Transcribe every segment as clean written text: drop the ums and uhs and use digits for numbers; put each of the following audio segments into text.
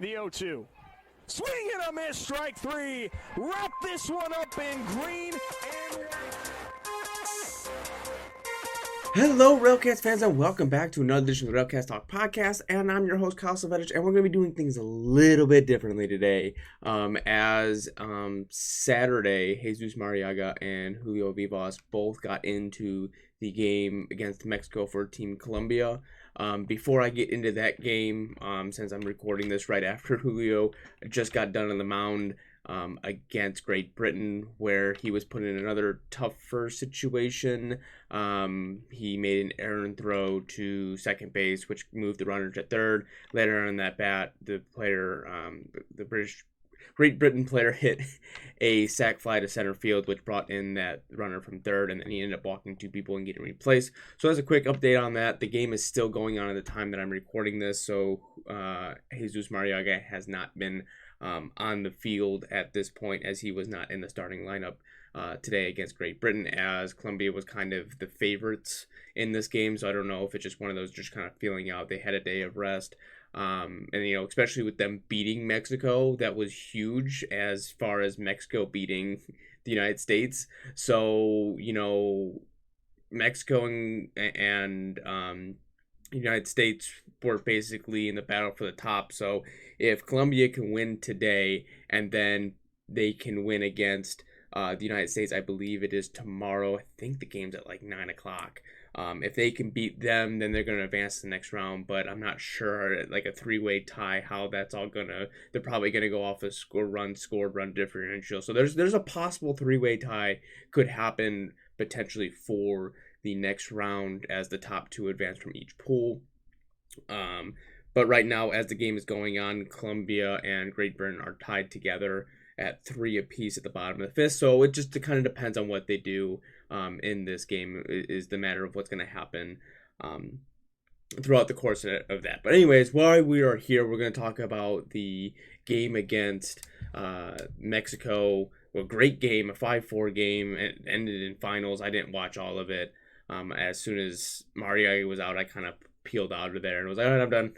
The 0-2. Swing and a miss, strike three. Wrap this one up in green and white. Hello, RailCats fans, and welcome back to another edition of the RailCats Talk podcast. And I'm your host, Kyle Silvetich, and we're going to be doing things a little bit differently today. Saturday, Jesus Marriaga and Julio Vivas both got into the game against Mexico for Team Colombia. Before I get into that game, since I'm recording this right after Julio just got done on the mound against Great Britain, where he was put in another tougher situation. He made an errant throw to second base, which moved the runner to third. Later on that bat, the player, the Great Britain player hit a sac fly to center field, which brought in that runner from third, and then he ended up walking two people and getting replaced. So as a quick update on that, the game is still going on at the time that I'm recording this, so Jesus Marriaga has not been on the field at this point, as he was not in the starting lineup today against Great Britain, as Colombia was kind of the favorites in this game. So I don't know if it's just one of those just kind of feeling out. They had a day of rest. And, especially with them beating Mexico, that was huge as far as Mexico beating the United States. So, Mexico and United States were basically in the battle for the top. So if Colombia can win today and then they can win against the United States, I believe it is tomorrow. I think the game's at like 9 o'clock. If they can beat them, then they're going to advance to the next round, but I'm not sure, like a three-way tie, how that's all they're probably going to go off a scored run differential. So there's a possible three-way tie could happen potentially for the next round as the top two advance from each pool. But right now, as the game is going on, Colombia and Great Britain are tied together at 3 apiece at the bottom of the fifth. So it just kind of depends on what they do in this game is the matter of what's going to happen throughout the course of that. But anyways, while we are here, we're going to talk about the game against Mexico. Well, great game, a 5-4 game. It ended in finals. I didn't watch all of it. As soon as Marriaga was out, I kind of peeled out of there and was like, all right, I'm done.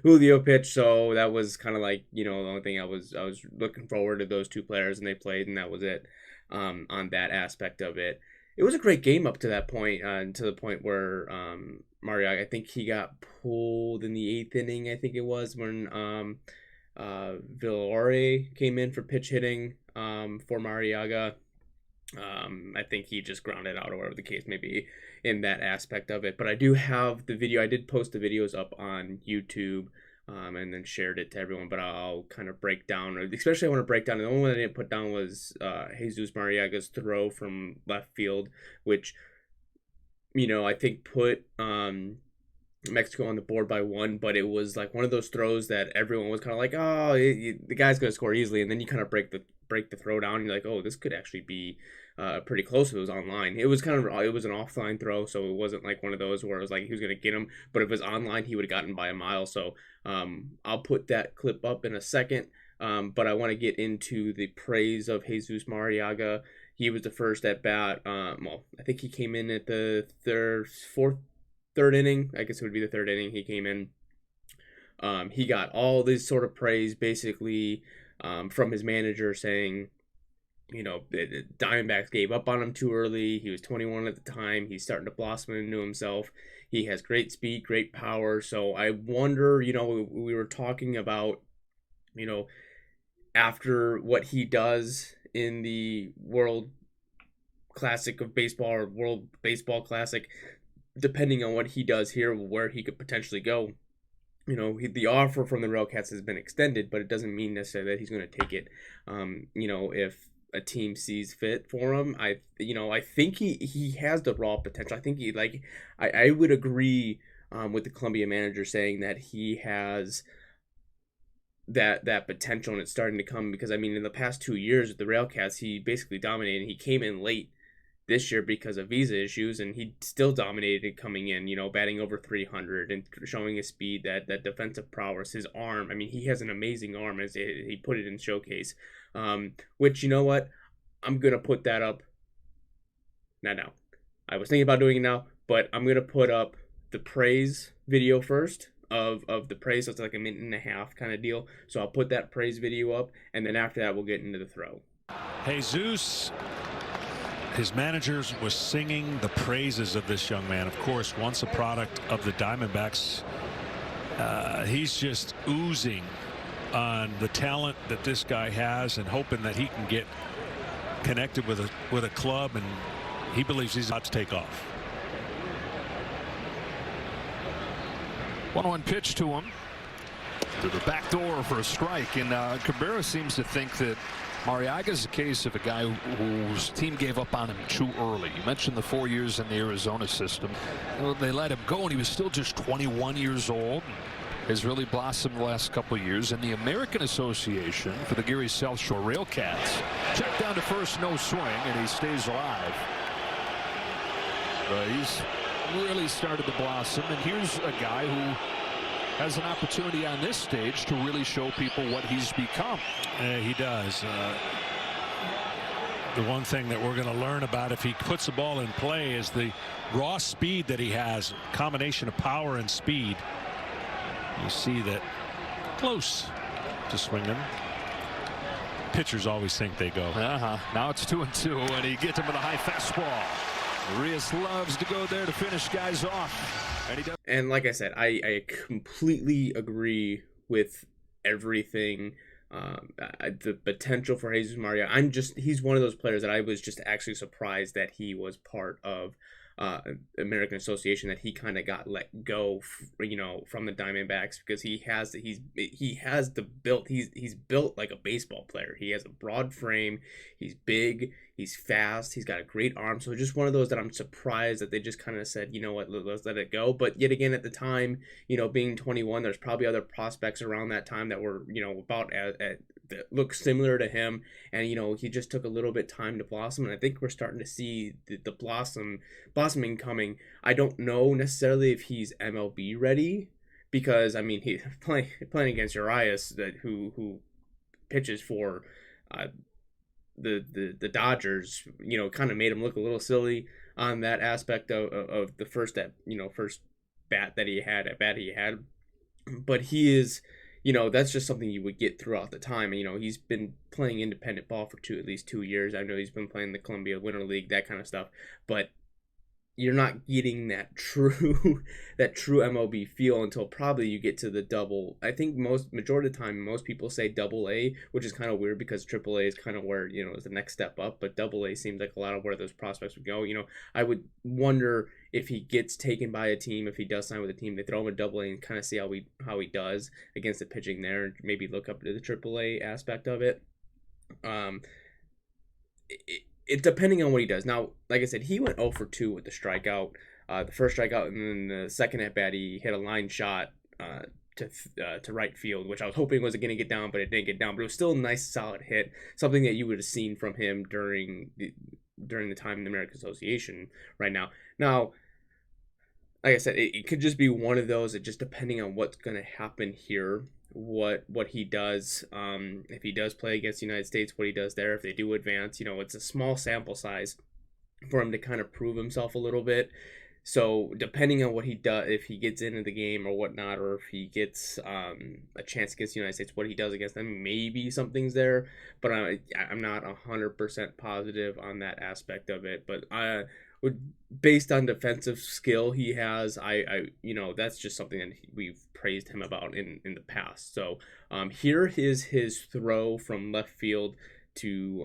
Julio pitched, so that was kind of like, the only thing I was looking forward to those two players, and they played, and that was it on that aspect of it. It was a great game up to that point, to the point where Marriaga, I think he got pulled in the 8th inning, I think it was, when Villore came in for pitch hitting for Marriaga. I think he just grounded out, or whatever the case may be in that aspect of it. But I do have the video. I did post the videos up on YouTube and then shared it to everyone. But I'll kind of break down, especially I want to break down. The only one I didn't put down was Jesus Marriaga's throw from left field, which, I think put Mexico on the board by 1, but it was like one of those throws that everyone was kind of like, oh, the guy's going to score easily. And then you kind of break the throw down, and you're like, oh, this could actually be pretty close if it was online. It was an offline throw, so it wasn't like one of those where it was like he was going to get him, but if it was online, he would have gotten by a mile. So I'll put that clip up in a second, but I want to get into the praise of Jesus Marriaga. He was the first at bat. I think he came in at the third inning. I guess it would be the third inning he came in. He got all this sort of praise, basically, from his manager, saying, the Diamondbacks gave up on him too early. He was 21 at the time. He's starting to blossom into himself. He has great speed, great power. So I wonder, we were talking about, after what he does in the World Classic of Baseball or World Baseball Classic, depending on what he does here, where he could potentially go. The offer from the RailCats has been extended, but it doesn't mean necessarily that he's going to take it. If a team sees fit for him, I think he has the raw potential. I think I would agree with the Colombia manager saying that he has that potential, and it's starting to come, because in the past 2 years with the RailCats, he basically dominated. He came in late this year because of visa issues, and he still dominated coming in, batting over 300 and showing his speed, that defensive prowess, his arm. He has an amazing arm, as he put it in showcase, which, you know what, I'm going to put that up. Not now. I was thinking about doing it now, but I'm going to put up the praise video first of the praise. So it's like a minute and a half kind of deal. So I'll put that praise video up, and then after that we'll get into the throw. Jesus, his managers was singing the praises of this young man. Of course, once a product of the Diamondbacks, he's just oozing on the talent that this guy has, and hoping that he can get connected with a club, and he believes he's about to take off. 1-1 pitch to him to the back door for a strike, and Cabrera seems to think that Marriaga is a case of a guy whose team gave up on him too early. You mentioned the 4 years in the Arizona system. Well, they let him go, and he was still just 21 years old. Has really blossomed the last couple of years. In the American Association for the Geary South Shore RailCats, check down to first, no swing, and he stays alive. But he's really started to blossom, and here's a guy who has an opportunity on this stage to really show people what he's become. He does. The one thing that we're going to learn about if he puts the ball in play is the raw speed that he has, combination of power and speed. You see that close to swinging. Pitchers always think they go. Now it's 2-2, and he gets him with a high fastball. Rios loves to go there to finish guys off, and he does. And like I said, I completely agree with everything. The potential for Jesus Marraiga. He's one of those players that I was just actually surprised that he was part of American Association, that he kind of got let go, from the Diamondbacks, because he has the built. He's built like a baseball player. He has a broad frame. He's big. He's fast. He's got a great arm. So just one of those that I'm surprised that they just kind of said, you know what, let's let it go. But yet again, at the time, being 21, there's probably other prospects around that time that were, about that look similar to him, and he just took a little bit time to blossom, and I think we're starting to see the blossoming coming. I don't know necessarily if he's MLB ready, because I mean, he's playing against Urias, who pitches for the Dodgers, kind of made him look a little silly on that aspect of the first bat he had, but he is. That's just something you would get throughout the time. He's been playing independent ball for at least 2 years. I know he's been playing the Columbia Winter League, that kind of stuff. But you're not getting that true MLB feel until probably you get to the double. I think majority of the time, most people say double A, which is kind of weird because triple A is kind of where, is the next step up. But double A seems like a lot of where those prospects would go. I would wonder if he gets taken by a team, if he does sign with a team, they throw him a double A and kind of see how he does against the pitching there, and maybe look up to the triple A aspect of it. It's depending on what he does. Now, like I said, he went 0 for 2 with the strikeout. The first strikeout, and then the second at bat, he hit a line shot to right field, which I was hoping was going to get down, but it didn't get down. But it was still a nice, solid hit, something that you would have seen from him during the time in the American Association right now. Now, like I said, it could just be one of those. It just depending on what's going to happen here. What he does, if he does play against the United States, what he does there, if they do advance, it's a small sample size for him to kind of prove himself a little bit. So depending on what he does, if he gets into the game or whatnot, or if he gets a chance against the United States, what he does against them, maybe something's there, but I'm not 100% positive on that aspect of it. But based on defensive skill he has, I that's just something that we've praised him about in the past. So here is his throw from left field to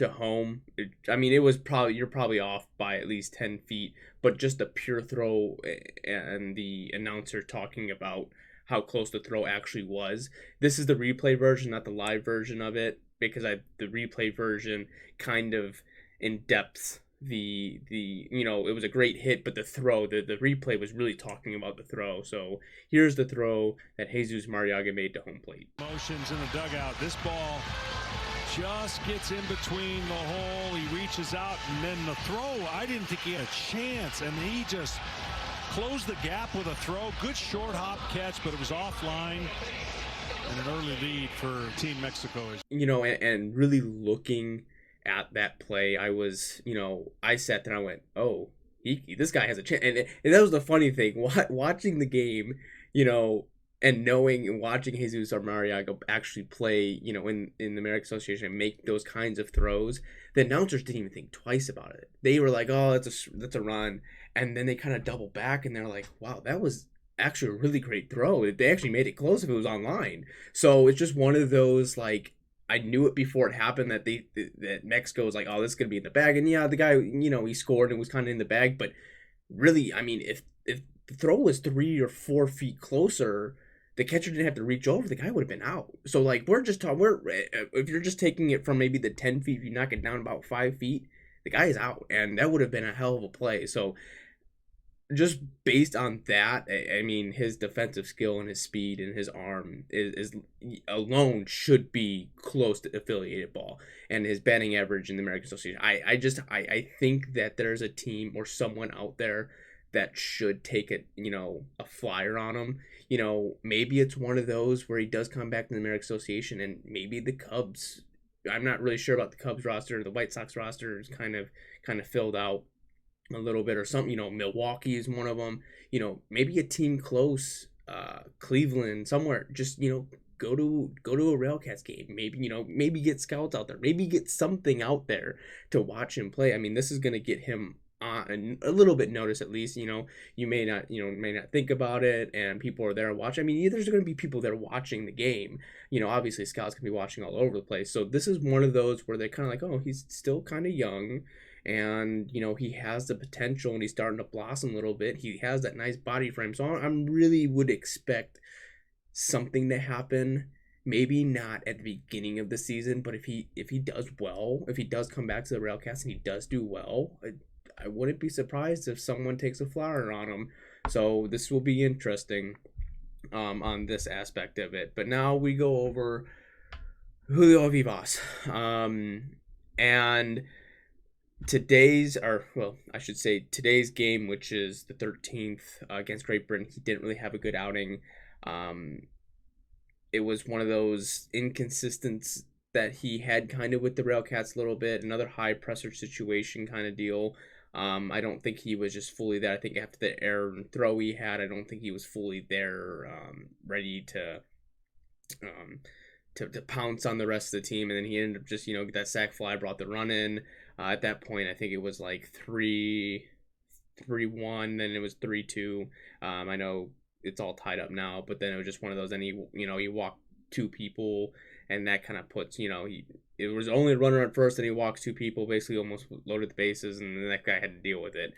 home. It was you're probably off by at least 10 feet, but just a pure throw, and the announcer talking about how close the throw actually was. This is the replay version, not the live version of it, because the replay version kind of in depth it was a great hit, but the throw, the replay was really talking about the throw. So here's the throw that Jesus Marraiga made to home plate. Motions in the dugout. This ball just gets in between the hole. He reaches out, and then the throw, I didn't think he had a chance, and he just closed the gap with a throw. Good short hop catch, but it was offline, and an early lead for Team Mexico. And really looking at that play, I was, I sat there and I went, oh, this guy has a chance. And that was the funny thing. Watching the game, and knowing and watching Jesus or Marriaga actually play, in the Marriaga Association and make those kinds of throws, the announcers didn't even think twice about it. They were like, "Oh, that's a run," and then they kind of double back and they're like, "Wow, that was actually a really great throw. They actually made it close if it was online." So it's just one of those, like, I knew it before it happened that Mexico was like, "Oh, this is gonna be in the bag," and yeah, the guy, he scored and was kind of in the bag, but really, I mean, if the throw was 3 or 4 feet closer, the catcher didn't have to reach over, the guy would have been out. So, like, if you're just taking it from maybe the 10 feet, if you knock it down about 5 feet, the guy is out, and that would have been a hell of a play. So just based on that, I mean, his defensive skill and his speed and his arm is alone should be close to affiliated ball, and his batting average in the American Association. I think that there's a team or someone out there that should take a flyer on him. Maybe it's one of those where he does come back to the American Association, and maybe the Cubs. I'm not really sure about the Cubs roster. The White Sox roster is kind of filled out a little bit or something. Milwaukee is one of them. Maybe a team close, Cleveland, somewhere. Just go to a RailCats game. Maybe get scouts out there. Maybe get something out there to watch him play. I mean, this is gonna get him on a little bit notice at least. You may not think about it, and people are there watching. I mean, there's going to be people there watching the game. Obviously scouts can be watching all over the place. So this is one of those where they're kind of like, oh, he's still kind of young, and he has the potential, and he's starting to blossom a little bit. He has that nice body frame, so I'm really would expect something to happen. Maybe not at the beginning of the season, but if he does well, if he does come back to the RailCats and he does do well, I wouldn't be surprised if someone takes a flyer on him. So this will be interesting on this aspect of it. But now we go over Julio Vivas. And today's game, which is the 13th against Great Britain, he didn't really have a good outing. It was one of those inconsistencies that he had kind of with the RailCats a little bit, another high pressure situation kind of deal. I don't think he was just fully there. I think after the error and throw he had, I don't think he was fully there, ready to pounce on the rest of the team. And then he ended up just, that sac fly brought the run in. At that point, I think it was like 3-1, then it was 3-2. I know it's all tied up now, but then it was just one of those, and he walked 2 people, and that kind of puts, it was only a runner at first, and he walks 2 people, basically almost loaded the bases, and then that guy had to deal with it.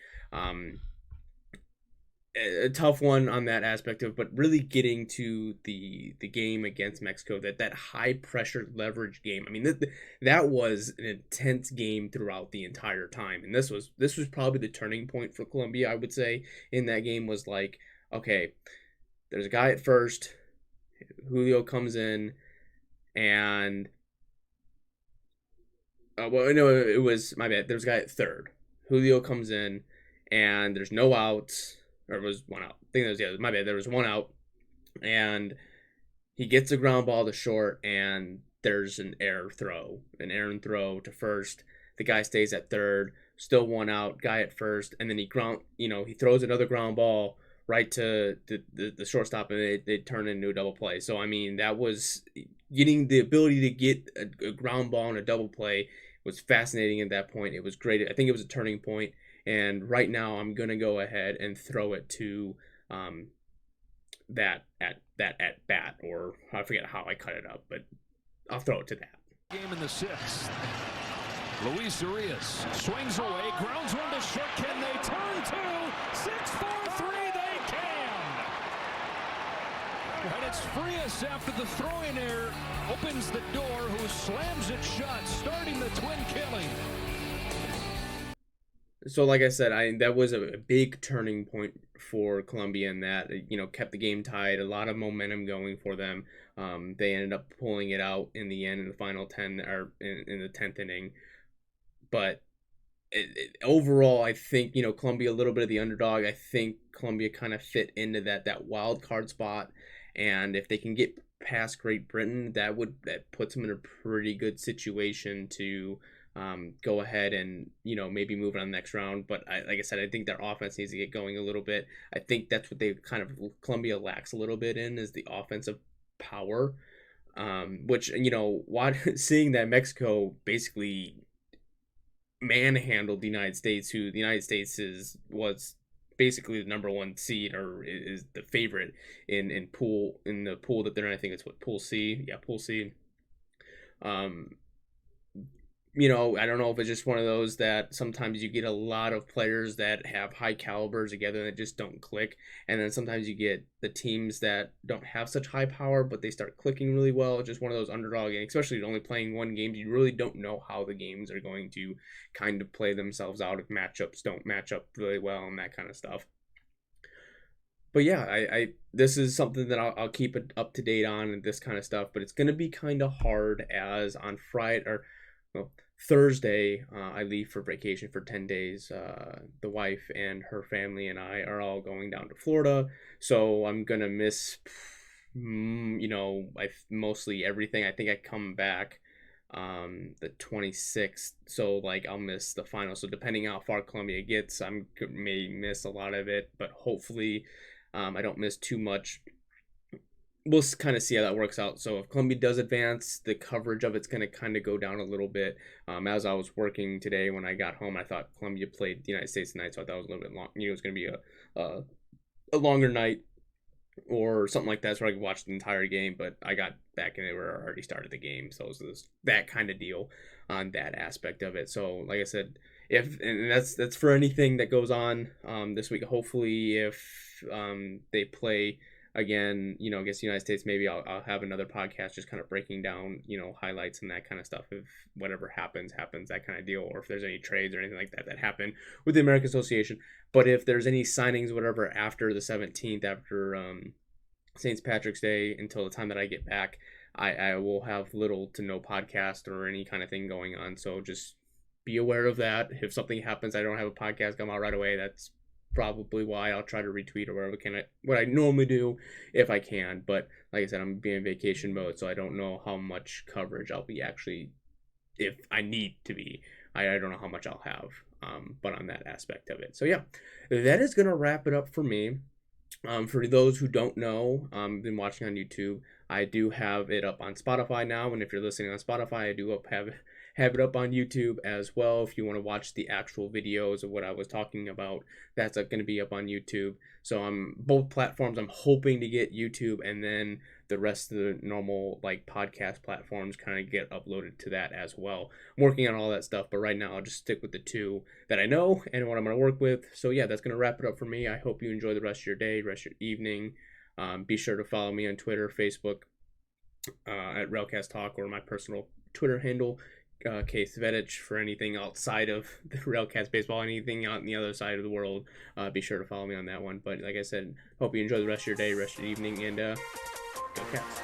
A tough one on that aspect of, but really getting to the game against Mexico, that high pressure leverage game. I mean, that was an intense game throughout the entire time, and this was probably the turning point for Colombia. I would say in that game was like, okay, there's a guy at first, Julio comes in, and it was my bad. There's a guy at third. Julio comes in, and there's no outs. Or it was 1 out. I think that was, my bad. There was 1 out, and he gets a ground ball to short, and there's an errant throw to first. The guy stays at third, still 1 out, guy at first, and then he throws another ground ball right to the shortstop, and they turn into a double play. So, I mean, that was getting the ability to get a ground ball and a double play was fascinating at that point. It was great. I think it was a turning point. And right now, I'm gonna go ahead and throw it to that at bat, or I forget how I cut it up, but I'll throw it to that. Game in the 6th. Luis Urias swings away, grounds one to short. Can they turn 2? 6-4-3, they can. And it's Frias after the throwing error opens the door, who slams it shut, starting the twin killing. So, like I said, that was a big turning point for Colombia, in that kept the game tied, a lot of momentum going for them. They ended up pulling it out in the end in the final 10, or in the 10th inning. But overall, I think Colombia a little bit of the underdog. I think Colombia kind of fit into that wild card spot, and if they can get past Great Britain, that puts them in a pretty good situation to go ahead and, maybe move on the next round. But like I said, I think their offense needs to get going a little bit. I think that's what Colombia lacks a little bit in, is the offensive power, which, seeing that Mexico basically manhandled the United States, who the United States was basically the number one seed, or is the favorite in the pool that they're in. I think it's Pool C. Yeah, Pool C. I don't know if it's just one of those that sometimes you get a lot of players that have high calibers together that just don't click. And then sometimes you get the teams that don't have such high power, but they start clicking really well. It's just one of those underdog games, especially only playing one game. You really don't know how the games are going to kind of play themselves out if matchups don't match up really well and that kind of stuff. But yeah, I this is something that I'll keep it up to date on, and this kind of stuff. But it's going to be kind of hard, as on Thursday, I leave for vacation for 10 days. The wife and her family and I are all going down to Florida. So I'm going to miss, mostly everything. I think I come back the 26th. So, I'll miss the final. So depending how far Colombia gets, I may miss a lot of it. But hopefully I don't miss too much. We'll kind of see how that works out. So if Colombia does advance, the coverage of it's going to kind of go down a little bit. As I was working today when I got home, I thought Colombia played the United States tonight, so I thought it was a little bit long. It was going to be a longer night or something like that, so I could watch the entire game. But I got back and they were already started the game, so it was that kind of deal on that aspect of it. So like I said, and that's for anything that goes on this week. Hopefully, if they play again, against the United States, maybe I'll have another podcast just kind of breaking down, highlights and that kind of stuff. If whatever happens, that kind of deal, or if there's any trades or anything like that happen with the American Association. But if there's any signings, whatever, after the 17th, after St. Patrick's Day, until the time that I get back, I will have little to no podcast or any kind of thing going on. So just be aware of that. If something happens, I don't have a podcast come out right away, that's probably why. I'll try to retweet or whatever what I normally do if I can. But like I said, I'm being in vacation mode, so I don't know how much coverage I'll be actually, if I need to be. I don't know how much I'll have, but on that aspect of it. So yeah, that is gonna wrap it up for me. For those who don't know, been watching on YouTube, I do have it up on Spotify now, and if you're listening on Spotify, I do have it up on YouTube as well. If you want to watch the actual videos of what I was talking about, that's going to be up on YouTube. So both platforms, I'm hoping to get YouTube, and then the rest of the normal podcast platforms kind of get uploaded to that as well. I'm working on all that stuff, but right now I'll just stick with the two that I know and what I'm going to work with. So yeah, that's going to wrap it up for me. I hope you enjoy the rest of your day, rest of your evening. Be sure to follow me on Twitter, Facebook, at RailCats Talk, or my personal Twitter handle, Case Vedich, for anything outside of the RailCats baseball, anything out on the other side of the world. Be sure to follow me on that one. But like I said, hope you enjoy the rest of your day, rest of your evening, and go Cats.